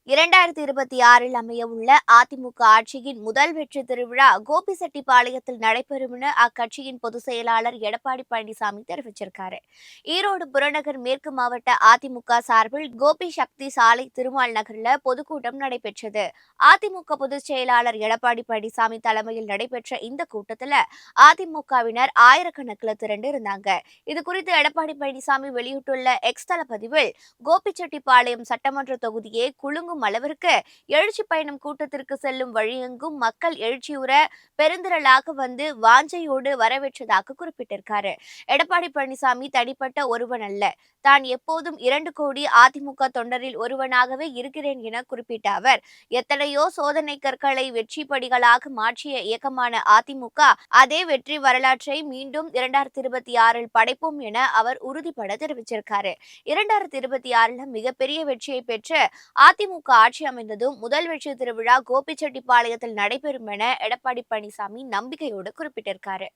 2026 அமையவுள்ள அதிமுக ஆட்சியின் முதல் வெற்றி திருவிழா கோபிசெட்டிப்பாளையத்தில் நடைபெறும் என அக்கட்சியின் பொதுச் செயலாளர் எடப்பாடி பழனிசாமி தெரிவிச்சிருக்காரு. ஈரோடு புறநகர் மேற்கு மாவட்ட அதிமுக சார்பில் கோபி சக்தி சாலை திருமால் நகர்ல பொதுக்கூட்டம் நடைபெற்றது. அதிமுக பொதுச் செயலாளர் எடப்பாடி பழனிசாமி தலைமையில் நடைபெற்ற இந்த கூட்டத்தில் அதிமுகவினர் ஆயிரக்கணக்கில் திரண்டு இருந்தாங்க. இதுகுறித்து எடப்பாடி பழனிசாமி வெளியிட்டுள்ள எக்ஸ் தள பதிவில், கோபிச்செட்டிப்பாளையம் சட்டமன்ற தொகுதியை குலுங்கும் அளவிற்கு எழுச்சி பயணம் கூட்டத்திற்கு செல்லும் வழியெங்கும் மக்கள் எழுச்சியுற பெருந்திரளாக வந்து வாஞ்சையோடு வரவேற்றதாக குறிப்பிட்டிருக்காரு. எடப்பாடி பழனிசாமி தனிப்பட்ட ஒருவன் அல்ல, தான் எப்போதும் 2 கோடி அதிமுக தொண்டரில் ஒருவனாகவே இருக்கிறேன் என குறிப்பிட்ட அவர், எத்தனையோ சோதனை கற்களை வெற்றி படிகளாக மாற்றிய இயக்கமான அதிமுக அதே வெற்றி வரலாற்றை மீண்டும் 2026 படைப்போம் என அவர் உறுதிபட தெரிவிச்சிருக்காரு. 2026 மிகப்பெரிய வெற்றியை பெற்று அதிமுக ஆட்சி அமைந்ததும் முதல் வெற்றி திருவிழா கோபிச்செட்டிப்பாளையத்தில் நடைபெறும் என எடப்பாடி பழனிசாமி நம்பிக்கையோடு குறிப்பிட்டிருக்காரு.